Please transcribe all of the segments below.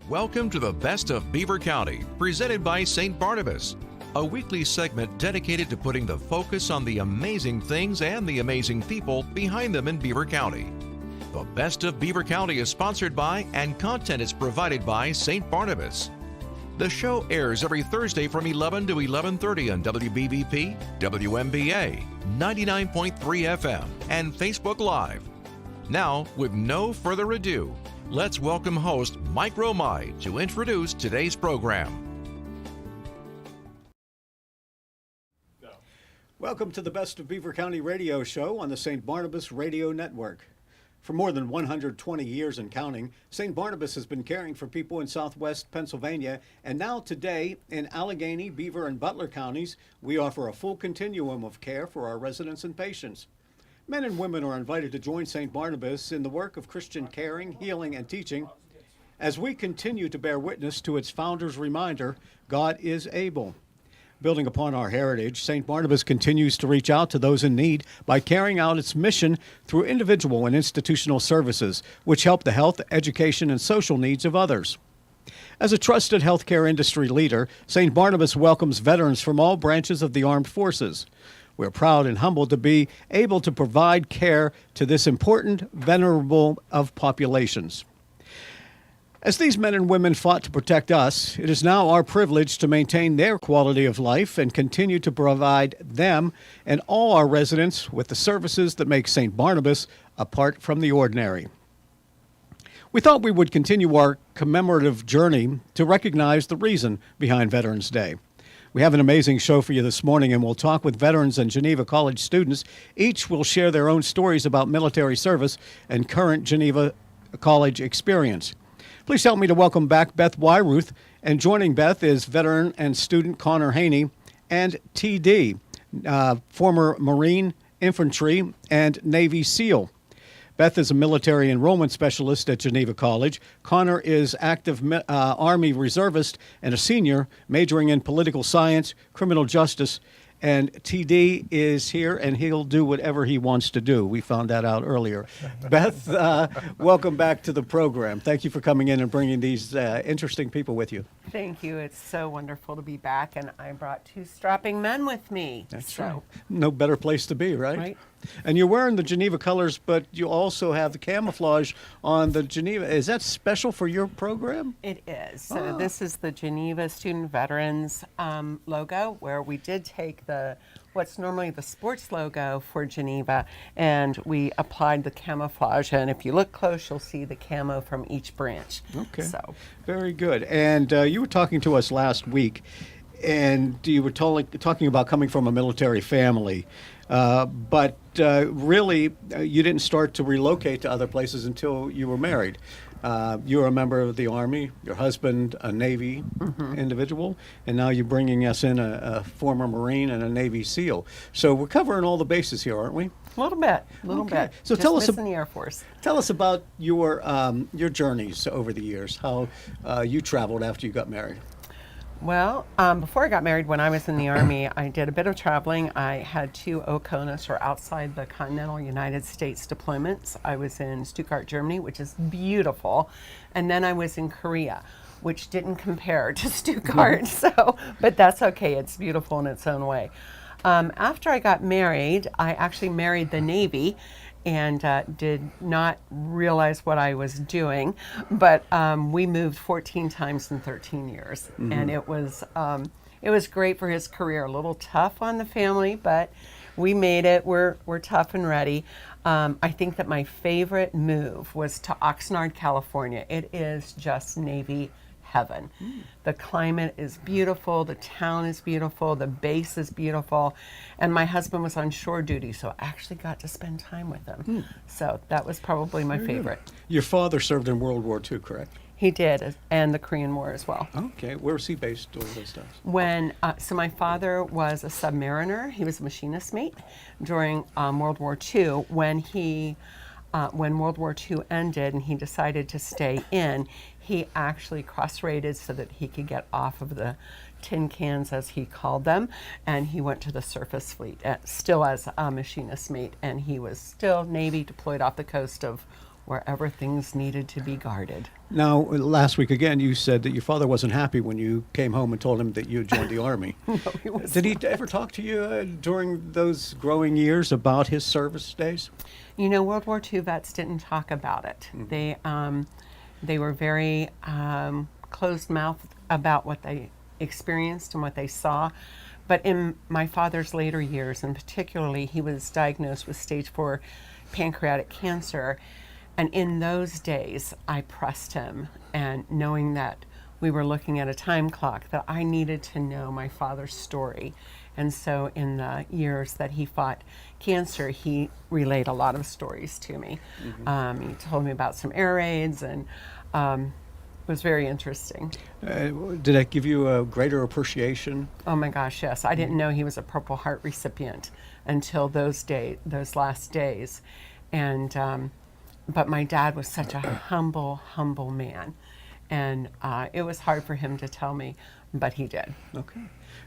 Welcome to the Best of Beaver County, presented by St. Barnabas, a weekly segment dedicated to putting the focus on the amazing things and the amazing people behind them in Beaver County. The Best of Beaver County is sponsored by and content is provided by St. Barnabas. The show airs every Thursday from 11 to 11:30 on WBVP, WMBA, 99.3 FM, and Facebook Live. Now, with no further ado, let's welcome host Mike Romigh to introduce today's program. Welcome to the Best of Beaver County radio show on the St. Barnabas Radio Network. For more than 120 years and counting, St. Barnabas has been caring for people in southwest Pennsylvania, and now today in Allegheny, Beaver, and Butler counties, we offer a full continuum of care for our residents and patients. Men and women are invited to join St. Barnabas in the work of Christian caring, healing, and teaching as we continue to bear witness to its founder's reminder, God is able. Building upon our heritage, St. Barnabas continues to reach out to those in need by carrying out its mission through individual and institutional services, which help the health, education, and social needs of others. As a trusted healthcare industry leader, St. Barnabas welcomes veterans from all branches of the armed forces. We're proud and humbled to be able to provide care to this important, venerable of populations. As these men and women fought to protect us, it is now our privilege to maintain their quality of life and continue to provide them and all our residents with the services that make St. Barnabas apart from the ordinary. We thought we would continue our commemorative journey to recognize the reason behind Veterans Day. We have an amazing show for you this morning, and we'll talk with veterans and Geneva College students. Each will share their own stories about military service and current Geneva College experience. Please help me to welcome back Beth Wyruth, and joining Beth is veteran and student Connor Haney and TD, former Marine, Infantry, and Navy SEAL. Beth is a military enrollment specialist at Geneva College. Connor is active Army reservist and a senior majoring in political science, criminal justice, and TD is here, and he'll do whatever he wants to do. We found that out earlier. Beth, welcome back to the program. Thank you for coming in and bringing these interesting people with you. Thank you. It's so wonderful to be back, and I brought two strapping men with me. That's right. No better place to be, right? Right. And you're wearing the Geneva colors, but you also have the camouflage on the Geneva. Is that special for your program? It is. So this is the Geneva Student Veterans logo, where we did take what's normally the sports logo for Geneva, and we applied the camouflage. And if you look close, you'll see the camo from each branch. Okay. So very good. And you were talking to us last week, and you were talking about coming from a military family. But really, you didn't start to relocate to other places until you were married. You were a member of the Army, your husband a Navy individual, and now you're bringing us in a former Marine and a Navy SEAL. So we're covering all the bases here, aren't we? a little bit. So Just tell us missing the Air Force. Tell us about your journeys over the years, how you traveled after you got married. Well, before I got married, when I was in the Army, I did a bit of traveling. I had 2 OCONUS, or outside the continental United States deployments. I was in Stuttgart, Germany, which is beautiful, and then I was in Korea, which didn't compare to Stuttgart. But that's okay. It's beautiful in its own way. After I got married, I actually married the Navy, and did not realize what I was doing, but we moved 14 times in 13 years, and it was great for his career. A little tough on the family, but we made it. We're tough and ready. I think that my favorite move was to Oxnard, California. It is just Navy heaven. The climate is beautiful, the town is beautiful, the base is beautiful, and my husband was on shore duty, so I actually got to spend time with him. So that was probably my favorite. Your father served in World War II, correct? He did, and the Korean War as well. Okay, where was he based during those times? So my father was a submariner. He was a machinist mate during World War II. When World War II ended and he decided to stay in, he actually cross-rated so that he could get off of the tin cans, as he called them, and he went to the surface fleet, still as a machinist mate, and he was still Navy, deployed off the coast of wherever things needed to be guarded. Now, last week again, you said that your father wasn't happy when you came home and told him that you had joined the Army. No, he was Did he ever talk to you during those growing years about his service days? You know, World War II vets didn't talk about it. They were very closed-mouthed about what they experienced and what they saw. But in my father's later years, and particularly, he was diagnosed with stage 4 pancreatic cancer. And in those days, I pressed him, and knowing that we were looking at a time clock, that I needed to know my father's story. And so in the years that he fought cancer, he relayed a lot of stories to me. He told me about some air raids, and it was very interesting. Did that give you a greater appreciation? Oh my gosh, yes. I didn't know he was a Purple Heart recipient until those last days. And but my dad was such a humble man. And it was hard for him to tell me, but he did. Okay.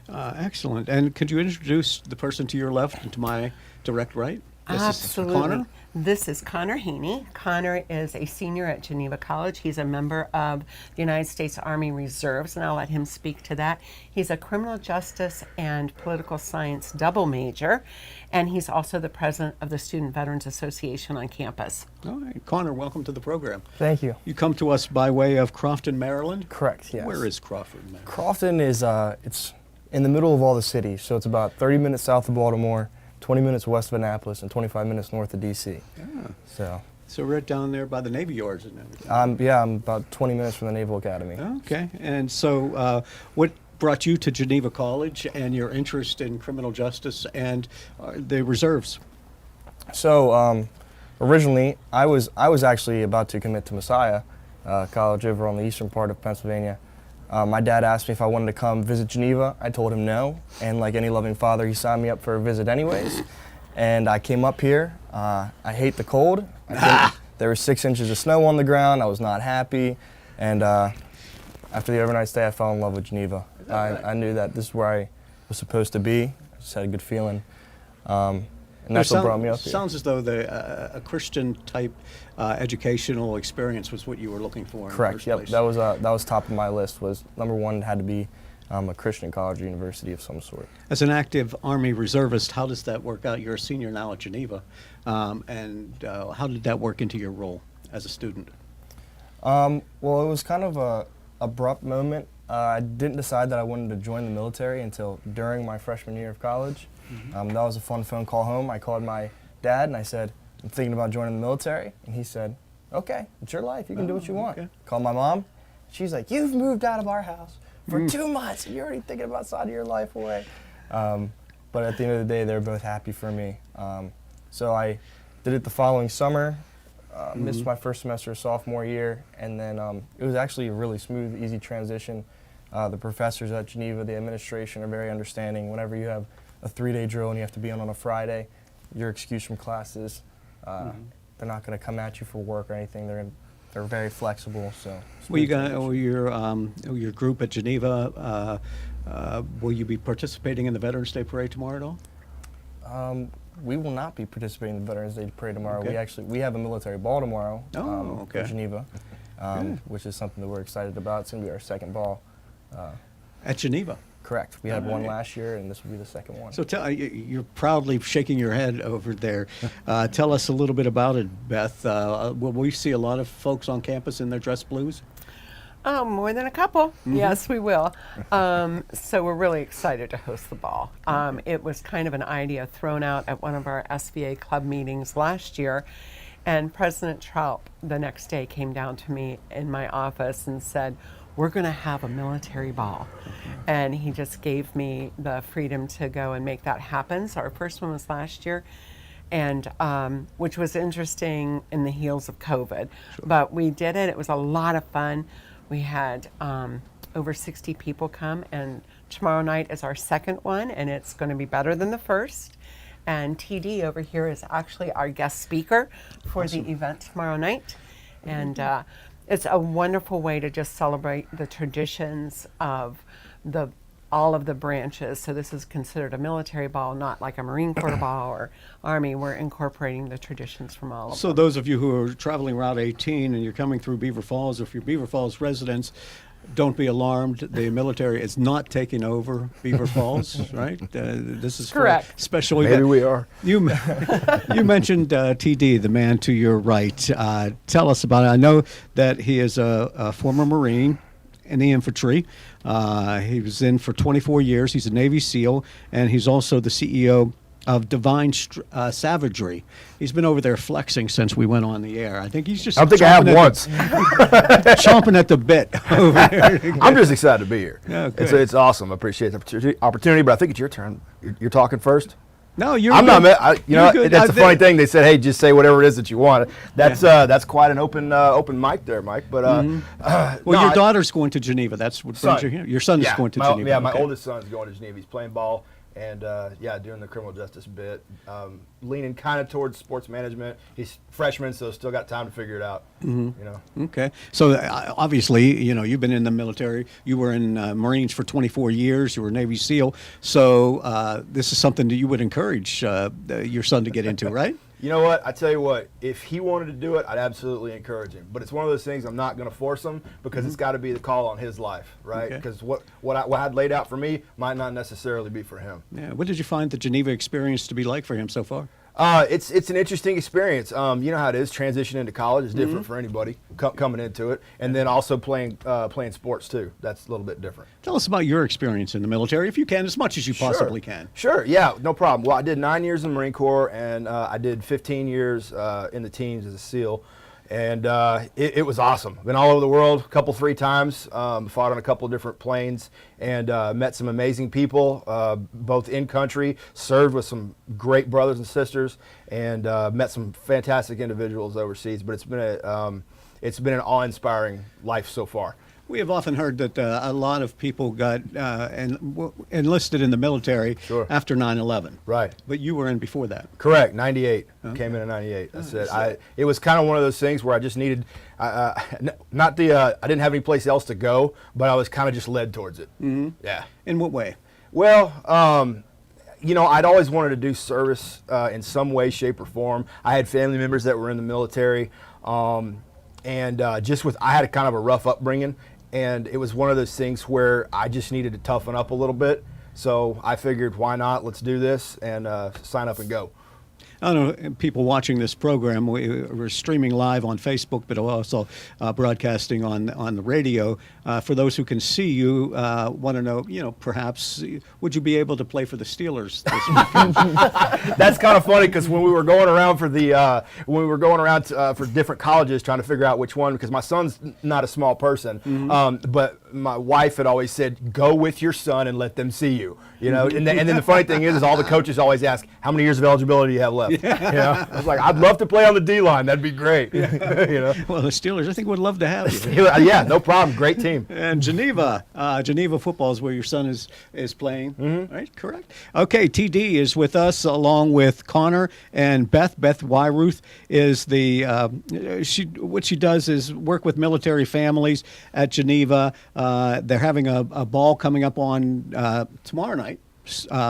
Excellent. And could you introduce the person to your left and to my direct right? This Absolutely. Is Connor? This is Connor Haney. Connor is a senior at Geneva College. He's a member of the United States Army Reserves, and I'll let him speak to that. He's a criminal justice and political science double major, and he's also the president of the Student Veterans Association on campus. All right. Connor, welcome to the program. Thank you. You come to us by way of Crofton, Maryland? Correct, yes. Where is Crofton, Maryland? Crofton is, it's in the middle of all the cities, so it's about 30 minutes south of Baltimore, 20 minutes west of Annapolis, and 25 minutes north of D.C. Yeah. So right down there by the Navy Yards and everything? Yeah, I'm about 20 minutes from the Naval Academy. Okay. And so what brought you to Geneva College and your interest in criminal justice and the reserves? So originally, I was actually about to commit to Messiah College over on the eastern part of Pennsylvania. My dad asked me if I wanted to come visit Geneva. I told him no, and like any loving father, he signed me up for a visit anyways. And I came up here. I hate the cold. There was 6 inches of snow on the ground. I was not happy. And after the overnight stay, I fell in love with Geneva. I knew that this is where I was supposed to be. I just had a good feeling. And that's what brought me up here. Sounds as though a Christian type educational experience was what you were looking for. Correct. Yep. That was top of my list. Was number one. It had to be a Christian college or university of some sort. As an active Army reservist, how does that work out? You're a senior now at Geneva, and how did that work into your role as a student? Well, it was kind of a abrupt moment. I didn't decide that I wanted to join the military until during my freshman year of college. That was a fun phone call home. I called my dad and I said, I'm thinking about joining the military. And he said, okay, it's your life. You can do what you want. Okay. Called my mom. She's like, you've moved out of our house for 2 months. You're already thinking about signing your life away. But at the end of the day, they were both happy for me. So I did it the following summer, missed my first semester of sophomore year, and then it was actually a really smooth, easy transition. The professors at Geneva, the administration are very understanding. Whenever you have a 3-day drill and you have to be on a Friday, you're excused from classes. They're not going to come at you for work or anything. They're very flexible. So. Well, you got your group at Geneva. Will you be participating in the Veterans Day Parade tomorrow at all? We will not be participating in the Veterans Day Parade tomorrow. Okay. We have a military ball tomorrow. Okay. In Geneva, which is something that we're excited about. It's going to be our second ball. At Geneva? Correct. We had one last year, and this will be the second one. So you're proudly shaking your head over there. Tell us a little bit about it, Beth. Will we see a lot of folks on campus in their dress blues? More than a couple. Yes, we will. So we're really excited to host the ball. It was kind of an idea thrown out at one of our SVA club meetings last year, and President Trump the next day came down to me in my office and said, we're going to have a military ball. And he just gave me the freedom to go and make that happen. So our first one was last year, and which was interesting in the heels of COVID. Sure. But we did it. It was a lot of fun. We had over 60 people come, and tomorrow night is our second one, and it's going to be better than the first. And TD over here is actually our guest speaker for the event tomorrow night. And it's a wonderful way to just celebrate the traditions of the all of the branches. So this is considered a military ball, not like a Marine Corps ball or Army. We're incorporating the traditions from all of So them. those of you who are traveling Route 18 and you're coming through Beaver Falls, if you're Beaver Falls residents, don't be alarmed. The military is not taking over Beaver Falls, right? This is Correct. for special Maybe event. we are. You mentioned TD, the man to your right. Tell us about it. I know that he is a former Marine in the infantry. He was in for 24 years. He's a Navy SEAL, and he's also the CEO of Divine Savagery. He's been over there flexing since we went on the air. I think he's just I don't think I have chomping once. chomping at the bit over there. I'm just excited to be here. Yeah, good. It's awesome. I appreciate the opportunity, but I think it's your turn. You're talking first. No, you're I'm good. not. You know, You're good. that's the funny thing. They said, "Hey, just say whatever it is that you want." That's quite an open mic there, Mike. But Well, your daughter's going to Geneva. That's what brings you here. Your son is going to Geneva. Yeah, my Okay. oldest son's going to Geneva. He's playing ball and doing the criminal justice bit, leaning kind of towards sports management. He's freshman, so still got time to figure it out. You know. Okay. So obviously, you know, you've been in the military. You were in Marines for 24 years. You were a Navy SEAL. So this is something that you would encourage your son to get into, right? You know what? I tell you what, if he wanted to do it, I'd absolutely encourage him. But it's one of those things I'm not going to force him because it's got to be the call on his life, right? Okay. Because what I'd laid out for me might not necessarily be for him. Yeah. What did you find the Geneva experience to be like for him so far? It's an interesting experience. You know how it is. Transition into college is different for anybody coming into it, and then also playing sports too. That's a little bit different. Tell us about your experience in the military, if you can, as much as you possibly can. Sure, yeah, no problem. Well, I did 9 years in the Marine Corps, and I did 15 years in the teams as a SEAL, and it was awesome. Been all over the world, three times, fought on a couple of different planes, and met some amazing people, both in country, served with some great brothers and sisters, and met some fantastic individuals overseas. But it's been an awe-inspiring life so far. We have often heard that a lot of people got enlisted in the military Sure. after 9/11. Right. But you were in before that. Correct. 98. Came in 98. That's it. It was kind of one of those things where I just needed, I didn't have any place else to go, but I was kind of just led towards it. Yeah. In what way? Well, you know, I'd always wanted to do service in some way, shape, or form. I had family members that were in the military, I had a kind of a rough upbringing, and it was one of those things where I just needed to toughen up a little bit. So I figured, why not? Let's do this and sign up and go. I don't know, people watching this program, we're streaming live on Facebook, but also broadcasting on the radio. For those who can see you, want to know, you know, perhaps, would you be able to play for the Steelers this weekend? That's kind of funny because when we were going around for for different colleges trying to figure out which one, because my son's not a small person, but my wife had always said, go with your son and let them see you. You know, and then the funny thing is all the coaches always ask, how many years of eligibility do you have left? Yeah. You know? I was like, I'd love to play on the D line. That'd be great. You know? Well, the Steelers, I think, would love to have you. Yeah, no problem. Great team. And Geneva football is where your son is playing, right? Correct. Okay, TD is with us along with Connor and Beth. Beth Wyruth is what she does is work with military families at Geneva. They're having a ball coming up on tomorrow night.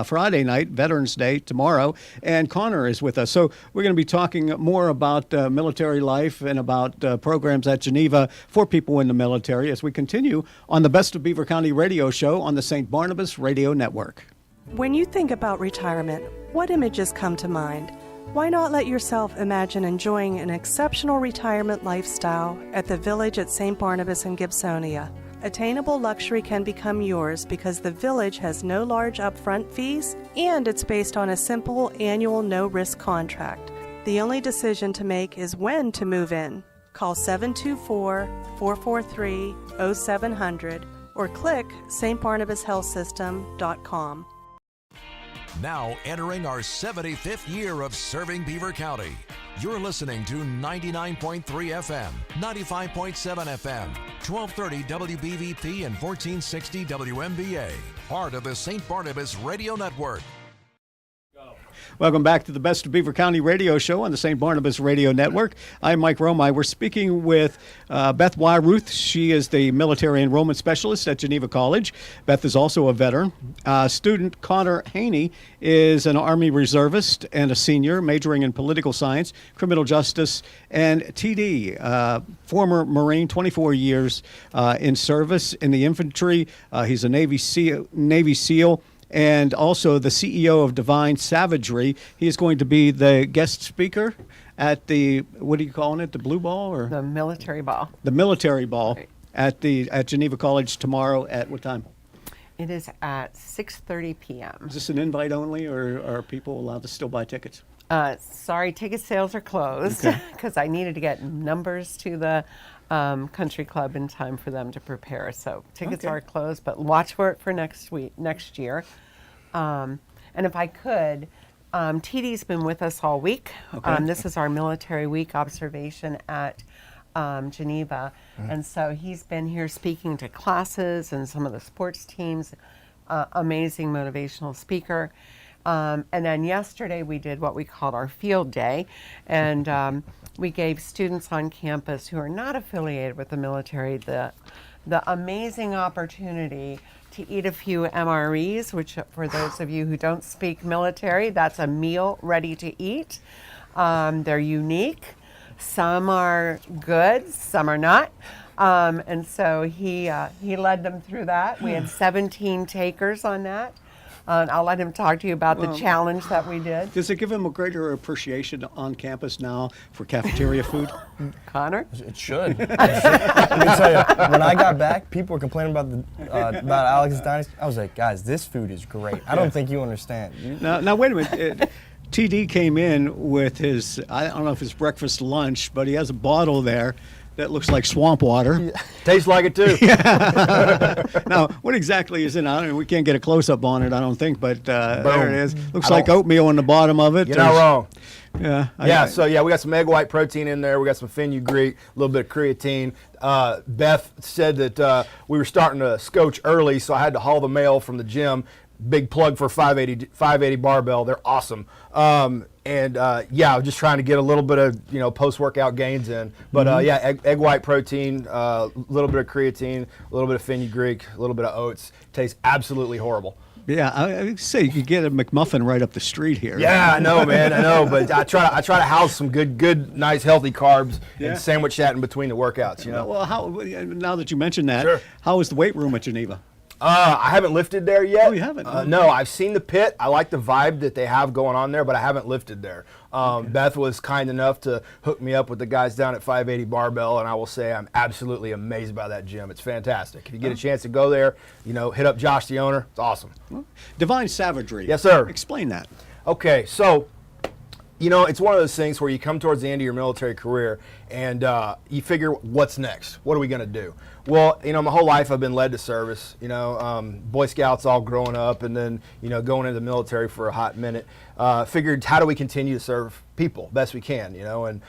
Friday night, Veterans Day, tomorrow, and Connor is with us. So we're going to be talking more about military life and about programs at Geneva for people in the military as we continue on the Best of Beaver County radio show on the St. Barnabas Radio Network. When you think about retirement, what images come to mind? Why not let yourself imagine enjoying an exceptional retirement lifestyle at the Village at St. Barnabas in Gibsonia? Attainable luxury can become yours because the Village has no large upfront fees and it's based on a simple annual no-risk contract. The only decision to make is when to move in. Call 724-443-0700 or click stbarnabashealthsystem.com. Now entering our 75th year of serving Beaver County. You're listening to 99.3 FM, 95.7 FM, 1230 WBVP and 1460 WMBA, part of the St. Barnabas Radio Network. Welcome back to the Best of Beaver County radio show on the St. Barnabas Radio Network. I'm Mike Romigh. We're speaking with Beth Wyruth. She is the military enrollment specialist at Geneva College. Beth is also a veteran. Student Connor Haney is an Army reservist and a senior, majoring in political science, criminal justice, and TD, former Marine, 24 years in service in the infantry. He's a Navy SEAL. And also the CEO of Divine Savagery. He is going to be the guest speaker at the, what are you calling it, the Blue Ball? Or The military ball. the Military Ball Right. at Geneva College tomorrow at what time? It is at 6:30 p.m. Is this an invite only, or are people allowed to still buy tickets? Sorry, ticket sales are closed because I needed to get numbers to the country club in time for them to prepare. So tickets Okay. are closed, but watch for it for next year. And if I could, TD's been with us all week. Okay. This is our military week observation at Geneva. And so he's been here speaking to classes and some of the sports teams. Amazing motivational speaker. And then yesterday we did what we called our field day. And we gave students on campus who are not affiliated with the military the amazing opportunity to eat a few MREs, which for those of you who don't speak military, that's a meal ready to eat. They're unique. Some are good, some are not. And so he led them through that. We had 17 takers on that. I'll let him talk to you about the challenge that we did. Does it give him a greater appreciation on campus now for cafeteria food? Connor? It should. Let me tell you, when I got back, people were complaining about Alex's Dynasty. I was like, guys, this food is great. I don't think you understand. Now wait a minute. TD came in with his, I don't know if it's breakfast lunch, but he has a bottle there that looks like swamp water. Tastes like it too. Now, what exactly is in it? We can't get a close-up on it, I don't think, but there it is. Looks I like don't- oatmeal on the bottom of it. You're not wrong. Yeah. We got some egg white protein in there. We got some fenugreek, a little bit of creatine. Beth said that we were starting to scotch early, so I had to haul the mail from the gym. Big plug for 580 barbell. They're awesome. I was just trying to get a little bit of post-workout gains in. But egg white protein, a little bit of creatine, a little bit of fenugreek, a little bit of oats. Tastes absolutely horrible. Yeah, I would say you could get a McMuffin right up the street here. Yeah, I know, man. I know, but I try to house some good, nice, healthy carbs and sandwich that in between the workouts. You know. Well, now that you mentioned that, Sure. how is the weight room at Geneva? I haven't lifted there yet. Oh, you haven't? No, I've seen the pit. I like the vibe that they have going on there, but I haven't lifted there. Beth was kind enough to hook me up with the guys down at 580 Barbell, and I will say I'm absolutely amazed by that gym. It's fantastic. If you get a chance to go there, hit up Josh, the owner. It's awesome. Divine Savagery. Yes, sir. Explain that. Okay, so it's one of those things where you come towards the end of your military career and you figure, what's next? What are we going to do? Well, my whole life I've been led to service, Boy Scouts all growing up and then, going into the military for a hot minute. Figured, how do we continue to serve people best we can, and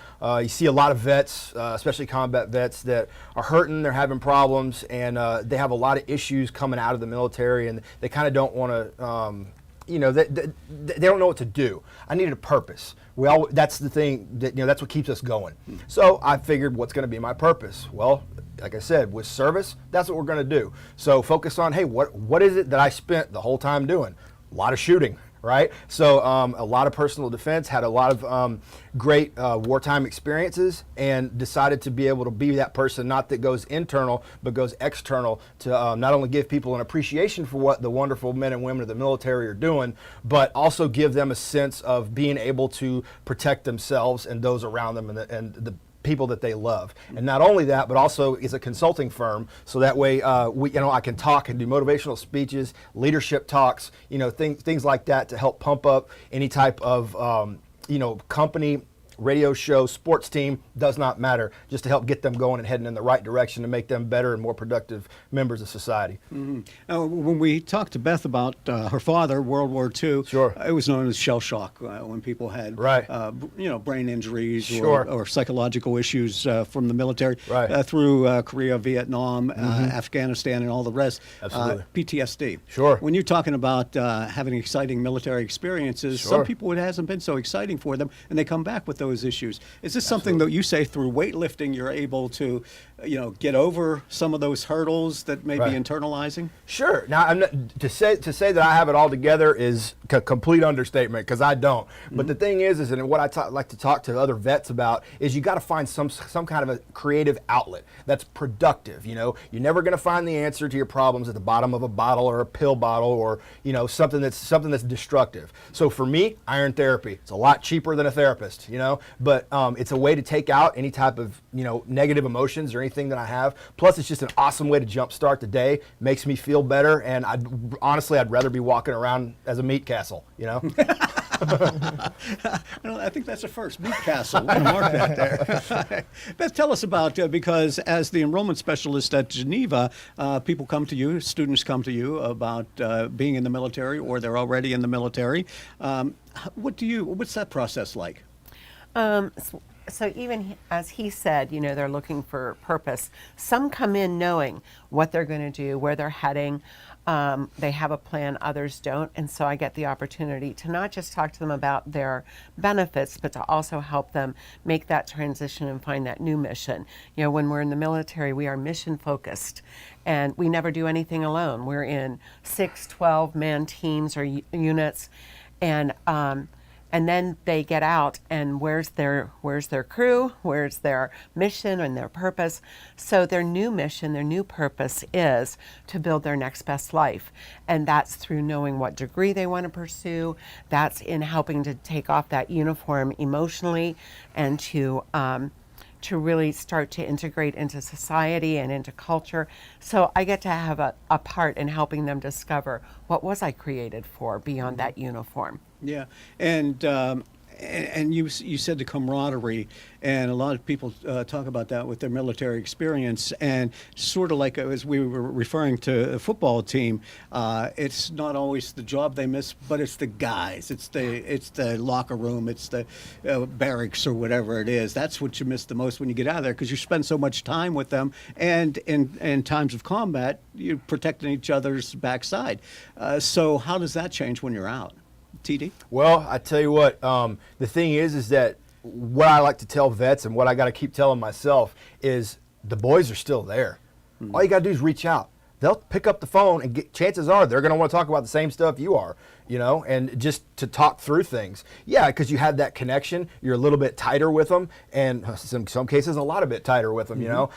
you see a lot of vets, especially combat vets, that are hurting, they're having problems, and they have a lot of issues coming out of the military, and they kind of don't want to, they don't know what to do. I needed a purpose. That's the thing that, that's what keeps us going. So I figured, what's going to be my purpose? Well, like I said, with service, that's what we're going to do. So focus on, hey, what is it that I spent the whole time doing? A lot of shooting, right? So a lot of personal defense, had a lot of great wartime experiences, and decided to be able to be that person, not that goes internal, but goes external, to not only give people an appreciation for what the wonderful men and women of the military are doing, but also give them a sense of being able to protect themselves and those around them and the people that they love. And not only that, but also is a consulting firm, so that way I can talk and do motivational speeches, leadership talks, things like that to help pump up any type of company radio show, sports team, does not matter, just to help get them going and heading in the right direction to make them better and more productive members of society. When we talked to Beth about her father, World War II, Sure. It was known as shell shock when people had, Right. brain injuries Sure. or psychological issues from the military Right. through Korea, Vietnam, Afghanistan, and all the rest. Absolutely. PTSD. Sure. When you're talking about having exciting military experiences, Sure. some people it hasn't been so exciting for them, and they come back with those issues. Is this something that you say through weightlifting you're able to, get over some of those hurdles that may Right. be internalizing? Sure. Now, I'm not, to say that I have it all together is a complete understatement, because I don't. But the thing is and what I like to talk to other vets about is you got to find some kind of a creative outlet that's productive. You're never going to find the answer to your problems at the bottom of a bottle or a pill bottle or something that's destructive. So for me, iron therapy. It's a lot cheaper than a therapist. But it's a way to take out any type of negative emotions or anything that I have. Plus, it's just an awesome way to jumpstart the day. Makes me feel better, and I'd rather be walking around as a meat castle. I think that's a first, meat castle. We'll mark that there. Beth, tell us about, because as the enrollment specialist at Geneva, people come to you, students come to you about being in the military, or they're already in the military. What's that process like? So even as he said, they're looking for purpose. Some come in knowing what they're going to do, where they're heading. They have a plan, others don't. And so I get the opportunity to not just talk to them about their benefits, but to also help them make that transition and find that new mission. When we're in the military, we are mission focused, and we never do anything alone. We're in 6, 12-man teams or units, and then they get out, and where's their crew, where's their mission and their purpose. So their new mission, their new purpose is to build their next best life. And that's through knowing what degree they want to pursue. That's in helping to take off that uniform emotionally and to really start to integrate into society and into culture. So I get to have a part in helping them discover, what was I created for beyond that uniform? Yeah, and you said the camaraderie, and a lot of people talk about that with their military experience, and sort of like as we were referring to a football team, it's not always the job they miss, but it's the guys, it's the locker room, it's the barracks or whatever it is. That's what you miss the most when you get out of there, because you spend so much time with them, and in times of combat, you're protecting each other's backside. So how does that change when you're out? TD? Well, I tell you what, the thing is that what I like to tell vets and what I got to keep telling myself is the boys are still there. All you got to do is reach out. They'll pick up the phone, and chances are they're going to want to talk about the same stuff you are, and just to talk through things. Yeah, because you have that connection. You're a little bit tighter with them, and in some cases a lot a bit tighter with them,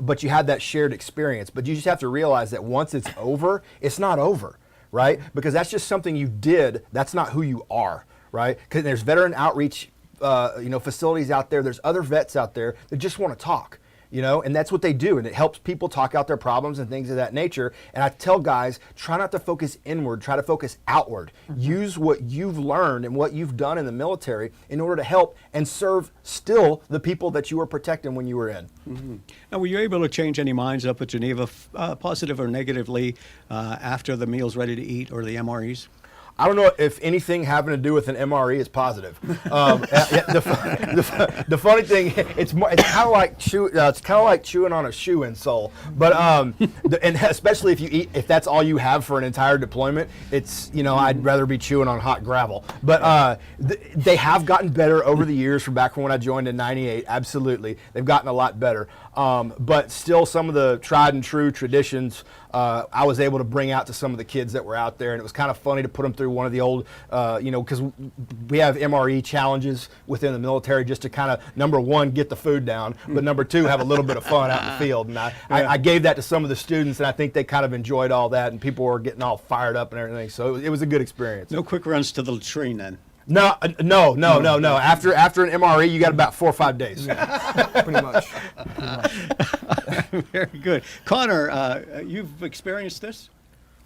but you have that shared experience. But you just have to realize that once it's over, it's not over. Right? Because that's just something you did. That's not who you are, right? Because there's veteran outreach, facilities out there. There's other vets out there that just want to talk, and that's what they do. And it helps people talk out their problems and things of that nature. And I tell guys, try not to focus inward, try to focus outward. Use what you've learned and what you've done in the military in order to help and serve still the people that you were protecting when you were in. Now, were you able to change any minds up at Geneva, positive or negatively, after the meals ready to eat or the MREs? I don't know if anything having to do with an MRE is positive. The funny thing, it's kind of like chewing on a shoe insole. But and especially if that's all you have for an entire deployment, it's I'd rather be chewing on hot gravel. But they have gotten better over the years from back from when I joined in '98. Absolutely, they've gotten a lot better. But still, some of the tried and true traditions I was able to bring out to some of the kids that were out there, and it was kind of funny to put them through one of the old, because we have MRE challenges within the military just to kind of, number one, get the food down, but number two, have a little bit of fun out in the field. And I gave that to some of the students, and I think they kind of enjoyed all that, and people were getting all fired up and everything. So it was a good experience. No quick runs to the latrine then? No. After an MRE, you got about 4 or 5 days. Pretty much. Very good. Connor, you've experienced this?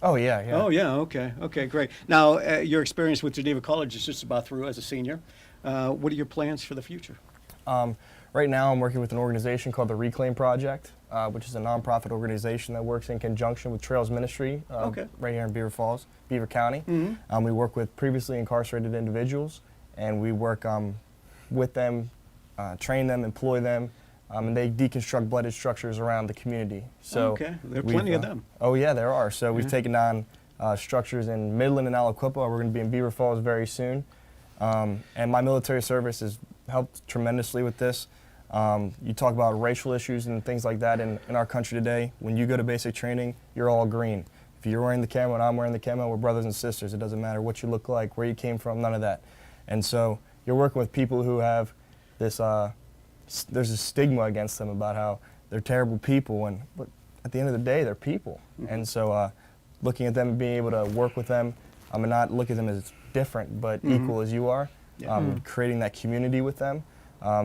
Oh yeah, yeah. Oh, yeah. Okay, great. Now, your experience with Geneva College is just about through as a senior. What are your plans for the future? Right now, I'm working with an organization called the Reclaim Project, which is a nonprofit organization that works in conjunction with Trails Ministry right here in Beaver Falls, Beaver County. We work with previously incarcerated individuals, and we work with them, train them, employ them, and they deconstruct blooded structures around the community. So there are plenty of them. Oh yeah, there are. So we've taken on structures in Midland and Aliquippa. We're going to be in Beaver Falls very soon. And my military service has helped tremendously with this. You talk about racial issues and things like that in our country today. When you go to basic training, you're all green. If you're wearing the camo and I'm wearing the camo, we're brothers and sisters. It doesn't matter what you look like, where you came from, none of that. And so you're working with people who have this, there's a stigma against them about how they're terrible people, but at the end of the day, they're people. And so looking at them and being able to work with them, and not look at them as different, but equal as you are, creating that community with them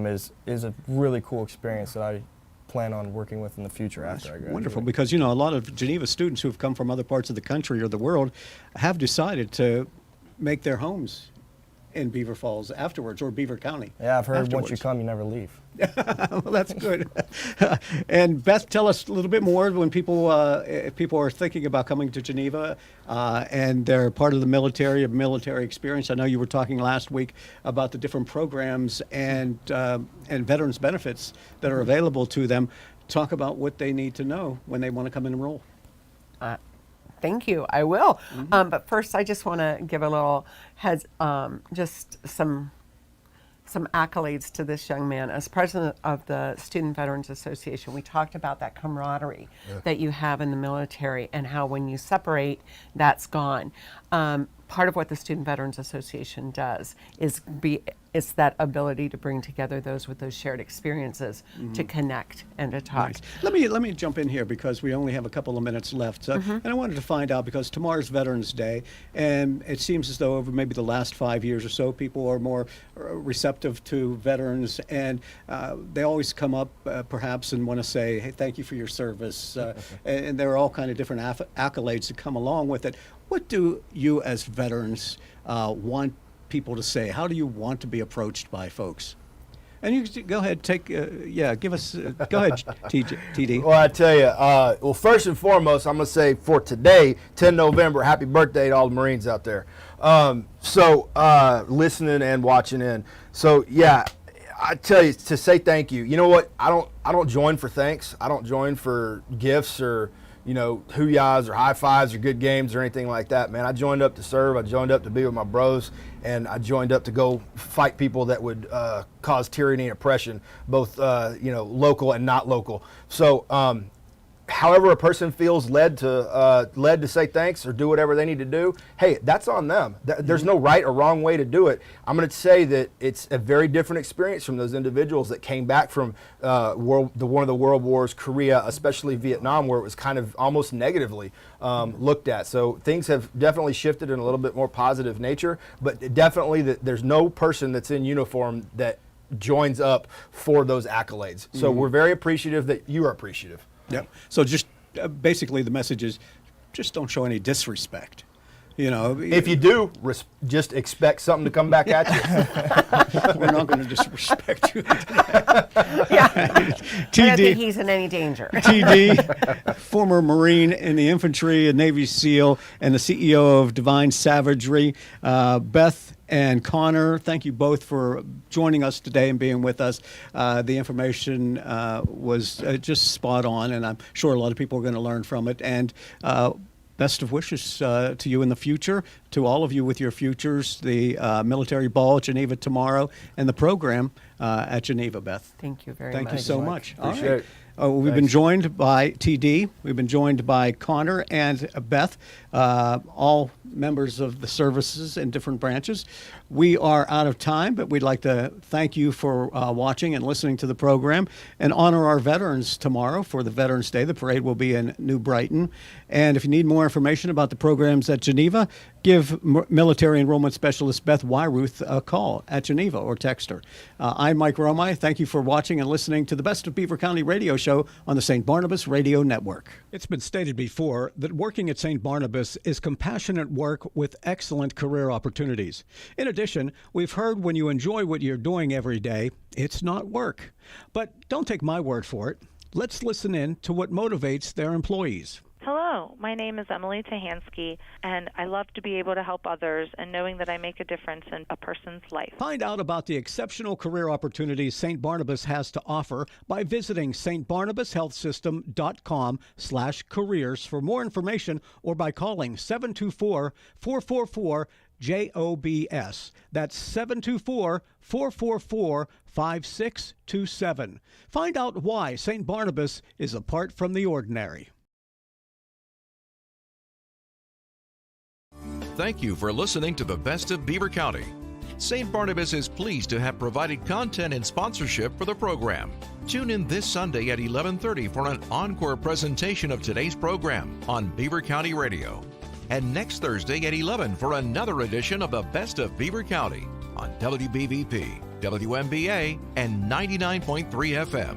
is a really cool experience that I plan on working with in the future after I graduate. Wonderful, because a lot of Geneva students who've come from other parts of the country or the world have decided to make their homes in Beaver Falls afterwards, or Beaver County. Yeah, I've heard afterwards. once you come, you never leave. Well, that's good. And Beth, tell us a little bit more when if people are thinking about coming to Geneva and they're part of the military experience. I know you were talking last week about the different programs and veterans benefits that are available to them. Talk about what they need to know when they want to come and enroll. Thank you. I will. But first, I just want to give a little just some accolades to this young man. As president of the Student Veterans Association, we talked about that camaraderie that you have in the military and how when you separate, that's gone. Part of what the Student Veterans Association does is it's that ability to bring together those with those shared experiences to connect and to talk. Nice. Let me jump in here because we only have a couple of minutes left. And I wanted to find out, because tomorrow's Veterans Day, and it seems as though over maybe the last 5 years or so, people are more receptive to veterans, and they always come up perhaps and want to say, hey, thank you for your service. And there are all kind of different accolades that come along with it. What do you as veterans want people to say? How do you want to be approached by folks? And you go ahead, give us, go ahead, TD. Well, I tell you, first and foremost, I'm going to say for today, 10 November, happy birthday to all the Marines out there. Listening and watching in. So, yeah, I tell you, to say thank you. You know what? I don't join for thanks. I don't join for gifts or hoo-yahs or high fives or good games or anything like that, man. I joined up to serve. I joined up to be with my bros, and I joined up to go fight people that would cause tyranny and oppression, both local and not local. So however a person feels led to say thanks or do whatever they need to do, hey, that's on them. There's no right or wrong way to do it. I'm going to say that it's a very different experience from those individuals that came back from one of the world wars, Korea, especially Vietnam, where it was kind of almost negatively looked at. So things have definitely shifted in a little bit more positive nature, but definitely there's no person that's in uniform that joins up for those accolades. So we're very appreciative that you are appreciative. Yep. So just basically the message is just don't show any disrespect. If you do, just expect something to come back at you. We're not going to disrespect you. Yeah. I don't think he's in any danger. TD, former Marine in the infantry, a Navy SEAL, and the CEO of Divine Savagery. Beth and Connor, thank you both for joining us today and being with us. The information was just spot on, and I'm sure a lot of people are going to learn from it. And best of wishes to you in the future, to all of you with your futures, the military ball at Geneva tomorrow, and the program at Geneva, Beth. Thank you very much. Thank you so much. Appreciate it. We've been joined by TD, we've been joined by Connor and Beth, all members of the services in different branches. We are out of time, but we'd like to thank you for watching and listening to the program and honor our veterans tomorrow for the Veterans Day. The parade will be in New Brighton. And if you need more information about the programs at Geneva, give Military Enrollment Specialist Beth Wyruth a call at Geneva or text her. I'm Mike Romigh. Thank you for watching and listening to the Best of Beaver County radio show Show on the St. Barnabas Radio Network. It's been stated before that working at St. Barnabas is compassionate work with excellent career opportunities. In addition, we've heard when you enjoy what you're doing every day, it's not work. But don't take my word for it. Let's listen in to what motivates their employees. Hello, my name is Emily Tahansky, and I love to be able to help others and knowing that I make a difference in a person's life. Find out about the exceptional career opportunities St. Barnabas has to offer by visiting stbarnabashealthsystem.com/careers for more information or by calling 724-444-JOBS. That's 724-444-5627. Find out why St. Barnabas is apart from the ordinary. Thank you for listening to the Best of Beaver County. St. Barnabas is pleased to have provided content and sponsorship for the program. Tune in this Sunday at 11:30 for an encore presentation of today's program on Beaver County Radio. And next Thursday at 11 for another edition of the Best of Beaver County on WBVP, WMBA, and 99.3 FM.